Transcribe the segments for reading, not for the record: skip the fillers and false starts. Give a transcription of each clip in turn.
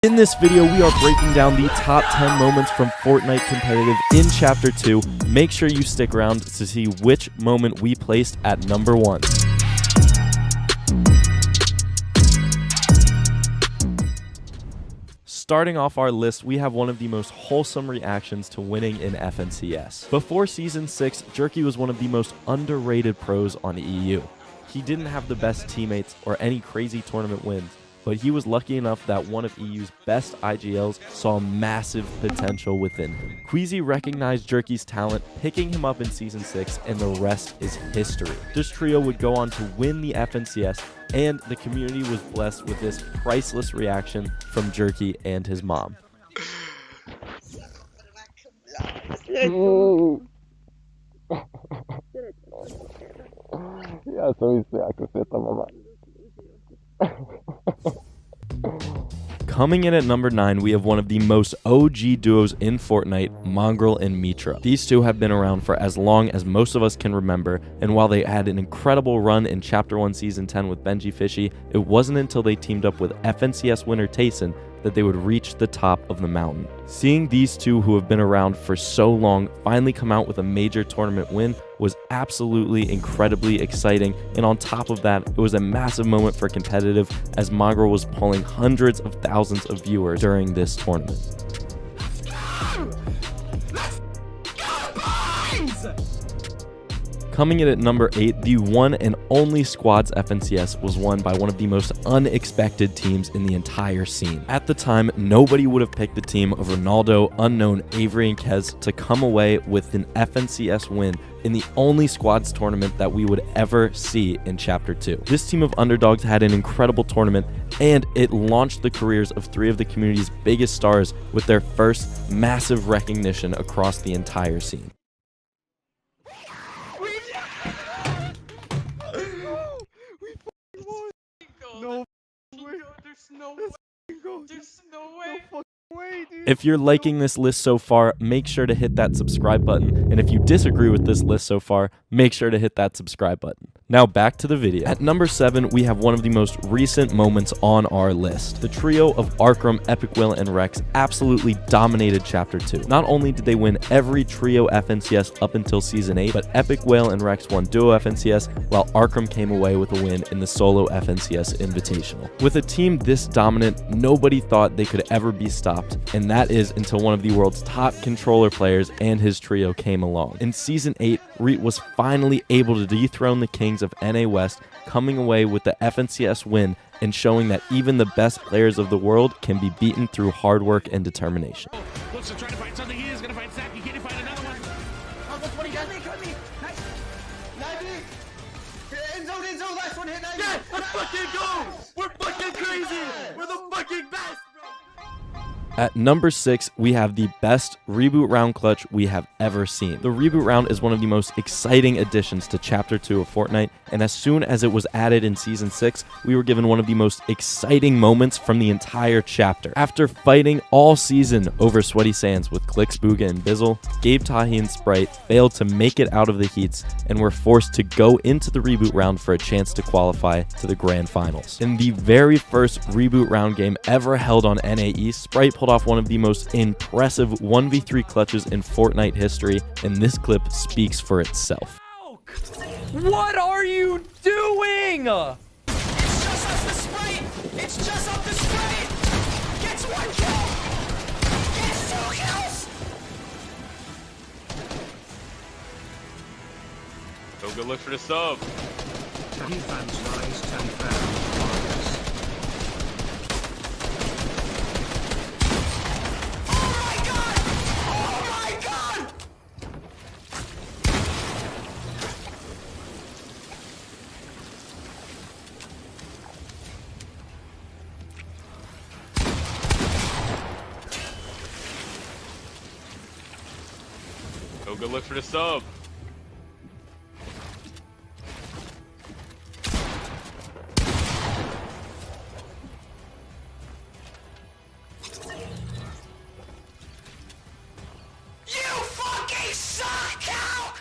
In this video, we are breaking down the top 10 moments from Fortnite Competitive in Chapter 2. Make sure you stick around to see which moment we placed at number 1. Starting off our list, we have one of the most wholesome reactions to winning in FNCS. Before Season 6, Jerky was one of the most underrated pros on EU. He didn't have the best teammates or any crazy tournament wins, but he was lucky enough that one of EU's best IGLs saw massive potential within him. Queasy recognized Jerky's talent, picking him up in Season 6, and the rest is history. This trio would go on to win the FNCS, and the community was blessed with this priceless reaction from Jerky and his mom. Coming in at number 9, we have one of the most OG duos in Fortnite, Mongraal and Mitra. These two have been around for as long as most of us can remember, and while they had an incredible run in Chapter 1 Season 10 with Benji Fishy, it wasn't until they teamed up with FNCS winner Tayson that they would reach the top of the mountain. Seeing these two who have been around for so long finally come out with a major tournament win was absolutely incredibly exciting, and on top of that, it was a massive moment for competitive as Mongraal was pulling hundreds of thousands of viewers during this tournament. Coming in at number 8, the one and only Squads FNCS was won by one of the most unexpected teams in the entire scene. At the time, nobody would have picked the team of Ronaldo, Unknown, Avery, and Kez to come away with an FNCS win in the only Squads tournament that we would ever see in Chapter 2. This team of underdogs had an incredible tournament, and it launched the careers of 3 of the community's biggest stars with their first massive recognition across the entire scene. There's no way, dude. If you're liking this list so far, make sure to hit that subscribe button. And if you disagree with this list so far, make sure to hit that subscribe button. Now back to the video. At number 7, we have one of the most recent moments on our list. The trio of Arcrum, Epic Will, and Rex absolutely dominated Chapter 2. Not only did they win every trio FNCS up until Season 8, but Epic Will and Rex won duo FNCS, while Arcrum came away with a win in the solo FNCS Invitational. With a team this dominant, nobody thought they could ever be stopped, and that is until one of the world's top controller players and his trio came along. In Season 8, Reet was finally able to dethrone the Kings of NA West, coming away with the FNCS win and showing that even the best players of the world can be beaten through hard work and determination. Looks to try to find something. He is going to find Zach. Can he find another one? Oh, that's what he got me. Got me. Nice. 90. End zone. Last one hit 90. Yeah, let's fucking go. We're fucking crazy. We're the fucking best, bro. At number 6, we have the best reboot round clutch we have ever seen. The reboot round is one of the most exciting additions to Chapter 2 of Fortnite, and as soon as it was added in Season 6, we were given one of the most exciting moments from the entire chapter. After fighting all season over Sweaty Sands with Clix, Booga, and Bizzle, Gabe, Tahi, and Sprite failed to make it out of the heats and were forced to go into the reboot round for a chance to qualify to the grand finals. In the very first reboot round game ever held on NAE, Sprite pulled off one of the most impressive 1v3 clutches in Fortnite history, and this clip speaks for itself. What are you doing? It's just off the Sprite. It's just off the Sprite. Gets 1 kill. Gets 2 kills. Go good look for the sub. Defense rise 10,000 points. Go good look for the sub. You fucking suck, Cal!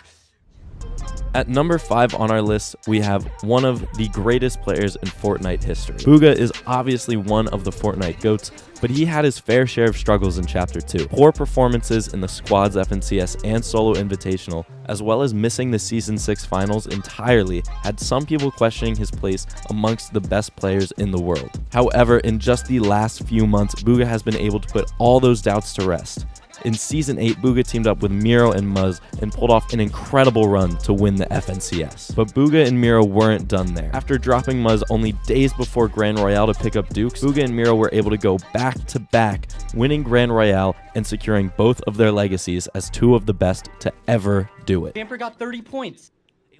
At number 5 on our list, we have one of the greatest players in Fortnite history. Bugha is obviously one of the Fortnite GOATs, but he had his fair share of struggles in Chapter 2. Poor performances in the squads FNCS and solo invitational, as well as missing the Season 6 finals entirely, had some people questioning his place amongst the best players in the world. However, in just the last few months, Bugha has been able to put all those doubts to rest. In Season 8, Bugha teamed up with Miro and Muzz and pulled off an incredible run to win the FNCS. But Bugha and Miro weren't done there. After dropping Muzz only days before Grand Royale to pick up Dukes, Bugha and Miro were able to go back-to-back, winning Grand Royale and securing both of their legacies as two of the best to ever do it. Jamper got 30 points.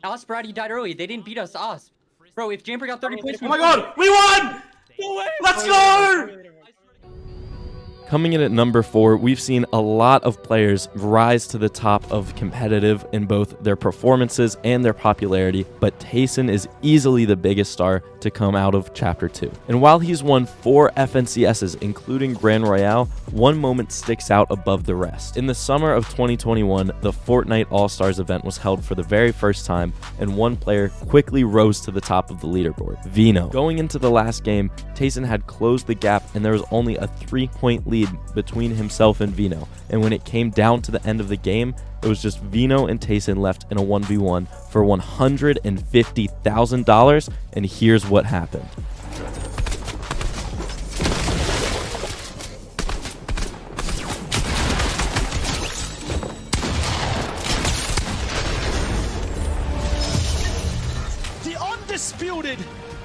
Osprey died early. They didn't beat us. Bro, if Jamper got 30 points... Oh my god, we won! Let's go! Coming in at number 4, we've seen a lot of players rise to the top of competitive in both their performances and their popularity, but Tayson is easily the biggest star to come out of Chapter 2. And while he's won 4 FNCSs, including Grand Royale, one moment sticks out above the rest. In the summer of 2021, the Fortnite All-Stars event was held for the very first time, and one player quickly rose to the top of the leaderboard, Vino. Going into the last game, Tayson had closed the gap, and there was only a 3-point lead between himself and Vino, and when it came down to the end of the game, it was just Vino and Tayson left in a 1v1 for $150,000, and here's what happened. The undisputed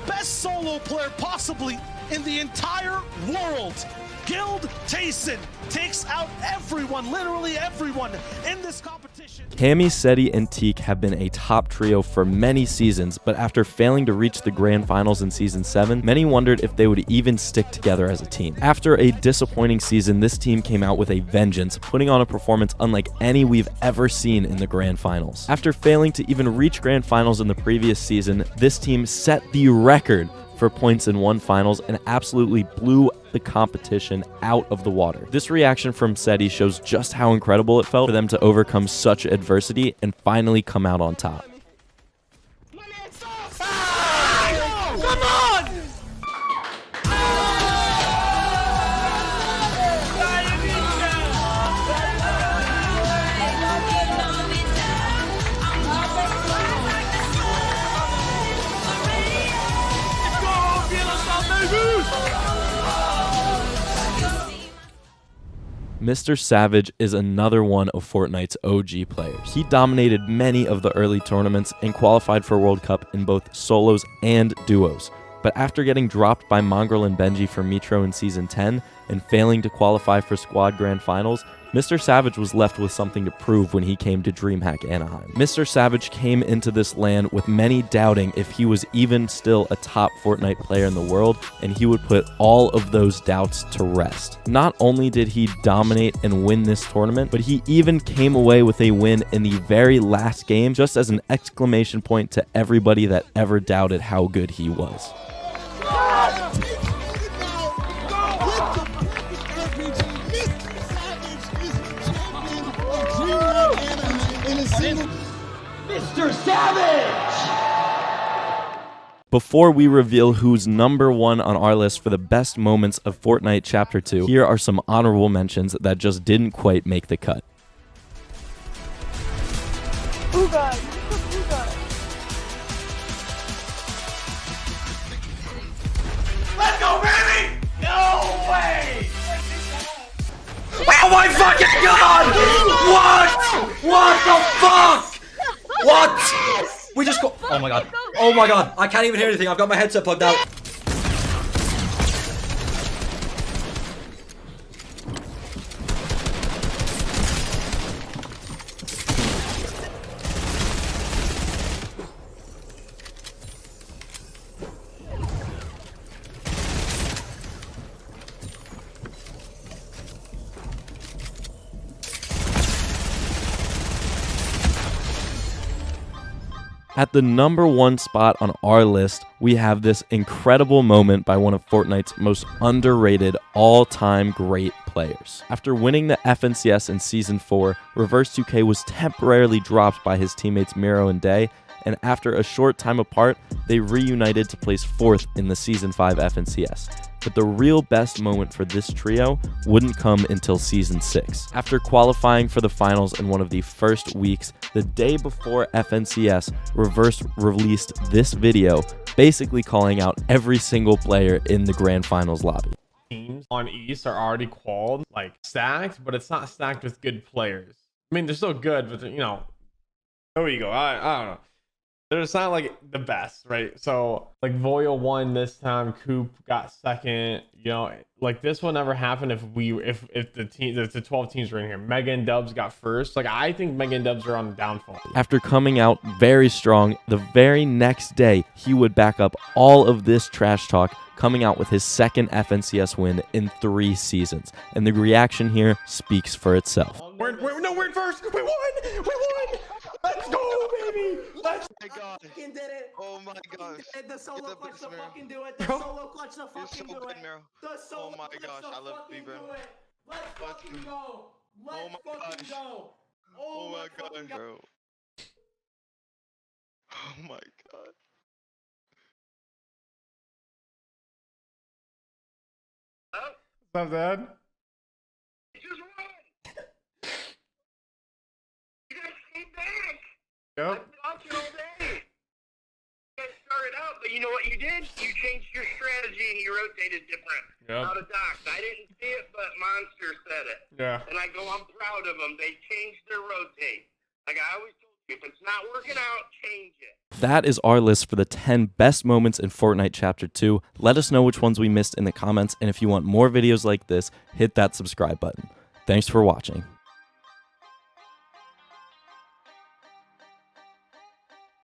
best solo player possibly in the entire world, Guild Tayson, takes out everyone, literally everyone, in this competition. Cammy, Seti, and Teak have been a top trio for many seasons, but after failing to reach the grand finals in Season 7, many wondered if they would even stick together as a team. After a disappointing season, this team came out with a vengeance, putting on a performance unlike any we've ever seen in the grand finals. After failing to even reach grand finals in the previous season, this team set the record for points in one finals and absolutely blew the competition out of the water. This reaction from Seti shows just how incredible it felt for them to overcome such adversity and finally come out on top. Come on! Mr. Savage is another one of Fortnite's OG players. He dominated many of the early tournaments and qualified for World Cup in both solos and duos. But after getting dropped by Mongrel and Benji for Metro in Season 10 and failing to qualify for Squad Grand Finals, Mr. Savage was left with something to prove when he came to DreamHack Anaheim. Mr. Savage came into this LAN with many doubting if he was even still a top Fortnite player in the world, and he would put all of those doubts to rest. Not only did he dominate and win this tournament, but he even came away with a win in the very last game, just as an exclamation point to everybody that ever doubted how good he was. Mr. Savage! Before we reveal who's number 1 on our list for the best moments of Fortnite Chapter 2, here are some honorable mentions that just didn't quite make the cut. Let's go, baby! No way! Oh my fucking god! What? What the fuck? What? We just got. Oh my god. Oh my god. I can't even hear anything. I've got my headset plugged out. At the number 1 spot on our list, we have this incredible moment by one of Fortnite's most underrated all-time great players. After winning the FNCS in Season 4, Reverse 2K was temporarily dropped by his teammates Miro and Day, and after a short time apart, they reunited to place 4th in the Season 5 FNCS. But the real best moment for this trio wouldn't come until Season 6. After qualifying for the finals in one of the first weeks, the day before FNCS, Reverse released this video, basically calling out every single player in the Grand Finals lobby. Teams on East are already qualified, like stacked, but it's not stacked with good players. I mean, they're still good, but you know, there you go. I don't know. They're just not like the best, right? So like Voyo won this time, Coop got second. You know, like this will never happen if the 12 teams were in here. Mega and Dubs got first. Like I think Mega and Dubs are on the downfall. After coming out very strong, the very next day he would back up all of this trash talk, coming out with his second FNCS win in 3 seasons. And the reaction here speaks for itself. We're in first. We won. Let's go, baby. Let's. Oh my god. Fucking did it. Oh my gosh. The solo clutch to fucking do it. The Bro. solo clutch to fucking do it. The solo Oh my clutch gosh, to I love fucking you, bro. do it. Let's fucking go. Let's my fucking gosh. go. Oh my fucking god, bro. Oh my god. What's up, Dad? Yep. I've been talking all day. You guys started out, but you know what you did? You changed your strategy and you rotated different. Yep. Out of docs. I didn't see it, but Monster said it. Yeah. And I go, I'm proud of them. They changed their rotate. Like I always told you, if it's not working out, change it. That is our list for the 10 best moments in Fortnite Chapter 2. Let us know which ones we missed in the comments, and if you want more videos like this, hit that subscribe button. Thanks for watching.